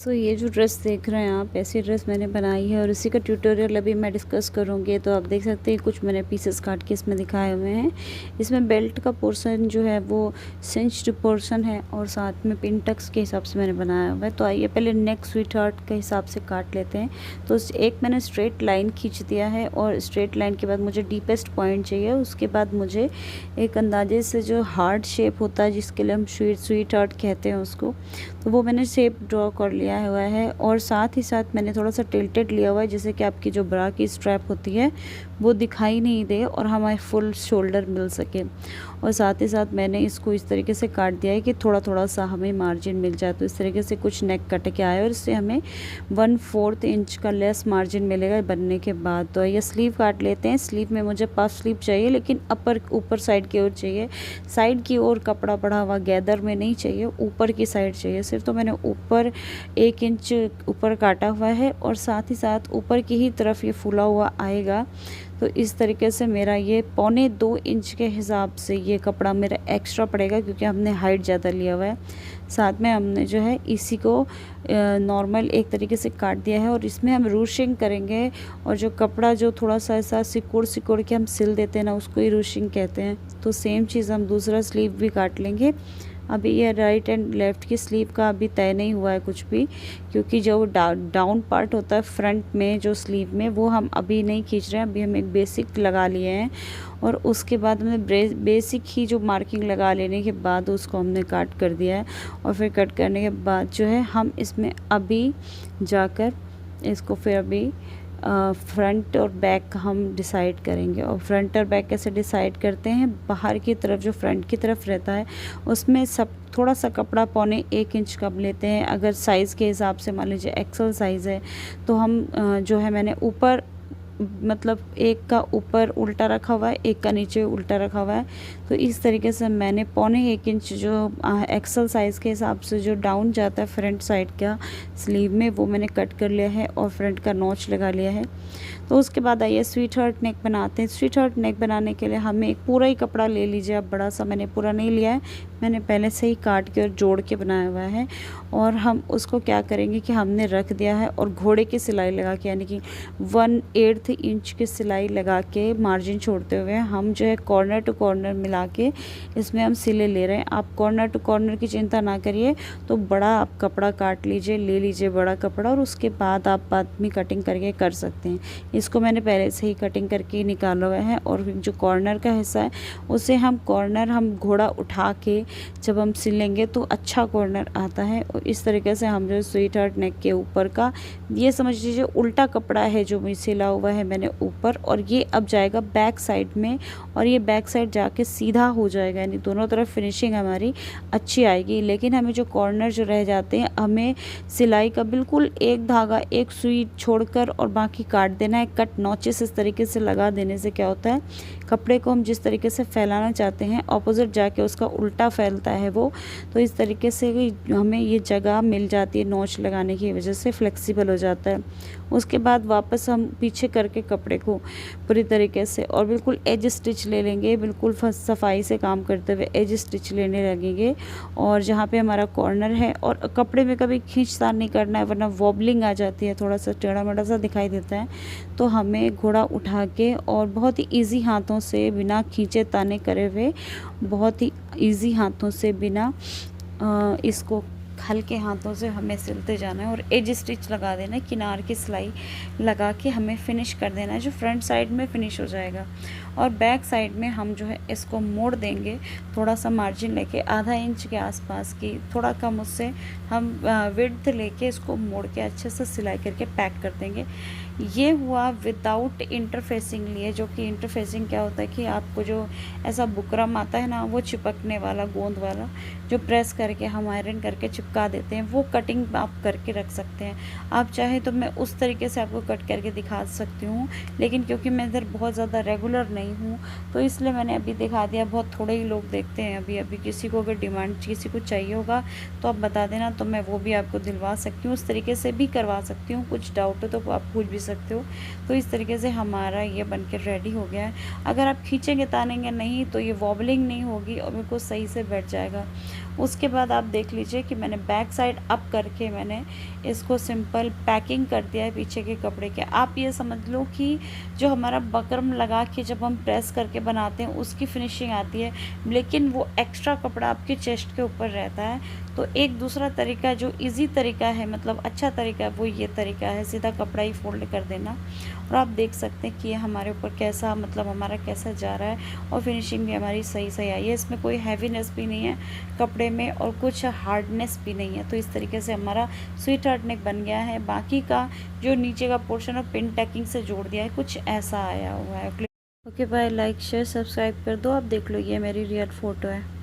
ये जो ड्रेस देख रहे हैं आप, ऐसी ड्रेस मैंने बनाई है और इसी का ट्यूटोरियल अभी मैं डिस्कस करूँगी। तो आप देख सकते हैं कुछ मैंने पीसेस काट के इसमें दिखाए हुए हैं। इसमें बेल्ट का पोर्शन जो है वो सिंच्ड पोर्शन है और साथ में पिन टक्स के हिसाब से मैंने बनाया हुआ है। तो आइए पहले नेक स्वीट हार्ट के हिसाब से काट लेते हैं। तो एक मैंने स्ट्रेट लाइन खींच दिया है और स्ट्रेट लाइन के बाद मुझे डीपेस्ट पॉइंट चाहिए। उसके बाद मुझे एक अंदाजे से जो हार्ट शेप होता है, जिसके लिए हम स्वीट हार्ट कहते हैं उसको, तो वो मैंने शेप ड्रॉ कर लिया हुआ है। और साथ ही साथ मैंने थोड़ा सा टिल्टेड लिया हुआ है, जैसे कि आपकी जो ब्रा की स्ट्रैप होती है वो दिखाई नहीं दे और हमारे फुल शोल्डर मिल सके। और साथ ही साथ मैंने इसको इस तरीके से काट दिया है कि थोड़ा थोड़ा सा हमें मार्जिन मिल जाए। तो इस तरीके से कुछ नेक कट के आए और इससे हमें 1/4 इंच का लेस मार्जिन मिलेगा बनने के बाद। तो ये स्लीव काट लेते हैं। स्लीव में मुझे पफ स्लीव चाहिए, लेकिन ऊपर साइड की ओर चाहिए। साइड की ओर कपड़ा पड़ा हुआ गैदर में नहीं चाहिए, ऊपर की साइड चाहिए सिर्फ। तो मैंने ऊपर 1 इंच ऊपर काटा हुआ है और साथ ही साथ ऊपर की ही तरफ ये फूला हुआ आएगा। तो इस तरीके से मेरा ये 1.25 इंच के हिसाब से ये कपड़ा मेरा एक्स्ट्रा पड़ेगा, क्योंकि हमने हाइट ज़्यादा लिया हुआ है। साथ में हमने जो है इसी को नॉर्मल एक तरीके से काट दिया है और इसमें हम रूशिंग करेंगे। और जो कपड़ा जो थोड़ा सा ऐसा सिकुड़ के हम सिल देते हैं ना, उसको ही रूशिंग कहते हैं। तो सेम चीज़ हम दूसरा स्लीव भी काट लेंगे। अभी ये राइट एंड लेफ़्ट की स्लीव का अभी तय नहीं हुआ है कुछ भी, क्योंकि जो डाउन पार्ट होता है फ्रंट में जो स्लीव में, वो हम अभी नहीं खींच रहे हैं। अभी हम एक बेसिक लगा लिए हैं और उसके बाद हमने बेसिक ही जो मार्किंग लगा लेने के बाद उसको हमने काट कर दिया है। और फिर कट करने के बाद जो है हम इसमें अभी जाकर इसको फिर अभी फ्रंट और बैक हम डिसाइड करेंगे। और फ्रंट और बैक कैसे डिसाइड करते हैं, बाहर की तरफ जो फ्रंट की तरफ रहता है उसमें सब थोड़ा सा कपड़ा 1.25 इंच कम लेते हैं। अगर साइज़ के हिसाब से मान लीजिए एक्सेल साइज़ है तो हम जो है मैंने ऊपर मतलब एक का ऊपर उल्टा रखा हुआ है, एक का नीचे उल्टा रखा हुआ है। तो इस तरीके से मैंने 1.25 इंच जो एक्सल साइज़ के हिसाब से जो डाउन जाता है फ्रंट साइड का स्लीव में, वो मैंने कट कर लिया है और फ्रंट का नॉच लगा लिया है। तो उसके बाद आइए स्वीट हार्ट नेक बनाते हैं। स्वीट हार्ट नेक बनाने के लिए हमें एक पूरा ही कपड़ा ले लीजिए। अब बड़ा सा मैंने पूरा नहीं लिया है, मैंने पहले से ही काट के और जोड़ के बनाया हुआ है। और हम उसको क्या करेंगे कि हमने रख दिया है और घोड़े की सिलाई लगा के, यानी कि 1/8 इंच की सिलाई लगा के मार्जिन छोड़ते हुए हम जो है कॉर्नर टू कॉर्नर मिला के इसमें हम सिले ले रहे हैं। आप कॉर्नर टू कॉर्नर की चिंता ना करिए, तो बड़ा आप कपड़ा काट लीजिए, ले लीजिए बड़ा कपड़ा, और उसके बाद आप बाद में कटिंग करके कर सकते हैं। इसको मैंने पहले से ही कटिंग करके निकाला हुआ है। और जो कॉर्नर का हिस्सा है उसे हम घोड़ा उठा के जब हम सिलेंगे तो अच्छा कॉर्नर आता है। और इस तरीके से हम जो स्वीट हार्ट नेक के ऊपर का ये समझ लीजिए उल्टा कपड़ा है जो मैं सिला हुआ है मैंने ऊपर, और ये अब जाएगा बैक साइड में और ये बैक साइड जाके सीधा हो जाएगा, यानी दोनों तरफ फिनिशिंग हमारी अच्छी आएगी। लेकिन हमें जो कॉर्नर जो रह जाते हैं, हमें सिलाई का बिल्कुल एक धागा एक सुई छोड़कर और बाकी काट देना है। कट नॉचेस इस तरीके से लगा देने से क्या होता है, कपड़े को हम जिस तरीके से फैलाना चाहते हैं ऑपोजिट जाके उसका उल्टा फैलता है वो। तो इस तरीके से हमें ये जगह मिल जाती है, नोच लगाने की वजह से फ्लेक्सिबल हो जाता है। उसके बाद वापस हम पीछे करके कपड़े को पूरी तरीके से और बिल्कुल एज स्टिच ले लेंगे, बिल्कुल सफाई से काम करते हुए एज स्टिच लेने लगेंगे। और जहाँ पे हमारा कॉर्नर है, और कपड़े में कभी खींचतान नहीं करना है वरना वॉबलिंग आ जाती है, थोड़ा सा टेढ़ा मेढ़ा सा दिखाई देता है। तो हमें घोड़ा उठा के और बहुत ही ईजी हाथों से बिना खींचे ताने करे हुए, बहुत ही ईजी हाथों से बिना इसको हल्के हाथों से हमें सिलते जाना है और एज स्टिच लगा देना है, किनार की सिलाई लगा के हमें फिनिश कर देना है, जो फ्रंट साइड में फिनिश हो जाएगा। और बैक साइड में हम जो है इसको मोड़ देंगे, थोड़ा सा मार्जिन लेके आधा इंच के आसपास की, थोड़ा कम उससे हम विड्थ लेके इसको मोड़ के अच्छे से सिलाई करके पैक कर देंगे। ये हुआ विदाउट इंटरफेसिंग लिए, जो कि इंटरफेसिंग क्या होता है कि आपको जो ऐसा बुकरम आता है ना, वो चिपकने वाला गोंद वाला, जो प्रेस करके हम आयरन करके चिपका देते हैं, वो कटिंग आप करके रख सकते हैं। आप चाहे तो मैं उस तरीके से आपको कट करके दिखा सकती हूँ, लेकिन क्योंकि मैं इधर बहुत ज़्यादा रेगुलर नहीं हूँ तो इसलिए मैंने अभी दिखा दिया। बहुत थोड़े ही लोग देखते हैं अभी किसी को अगर डिमांड किसी को चाहिए होगा तो आप बता देना, तो मैं वो भी आपको दिलवा सकती हूँ, उस तरीके से भी करवा सकती हूँ। कुछ डाउट हो तो आप पूछ भी सकते हो। तो इस तरीके से हमारा ये बनकर रेडी हो गया है। अगर आप खींचेंगे तानेंगे नहीं तो ये वॉबलिंग नहीं होगी और बिल्कुल सही से बैठ जाएगा। उसके बाद आप देख लीजिए कि मैंने बैक साइड अप करके मैंने इसको सिंपल पैकिंग कर दिया है पीछे के कपड़े के। आप ये समझ लो कि जो हमारा बकरम लगा के जब हम प्रेस करके बनाते हैं उसकी फिनिशिंग आती है, लेकिन वो एक्स्ट्रा कपड़ा आपके चेस्ट के ऊपर रहता है। तो एक दूसरा तरीका जो इजी तरीका है, मतलब अच्छा तरीका है, वो ये तरीका है सीधा कपड़ा ही फोल्ड कर देना। और आप देख सकते हैं कि ये हमारे ऊपर कैसा, मतलब हमारा कैसा जा रहा है, और फिनिशिंग भी हमारी सही सही आई है। इसमें कोई हैवीनेस भी नहीं है कपड़े में और कुछ हार्डनेस भी नहीं है। तो इस तरीके से हमारा स्वीट हार्ट नेक बन गया है। बाकी का जो नीचे का पोर्शन और पिन टैकिंग से जोड़ दिया है, कुछ ऐसा आया हुआ है। Okay bye, like share subscribe कर दो। आप देख लो, ये मेरी रियल फ़ोटो है।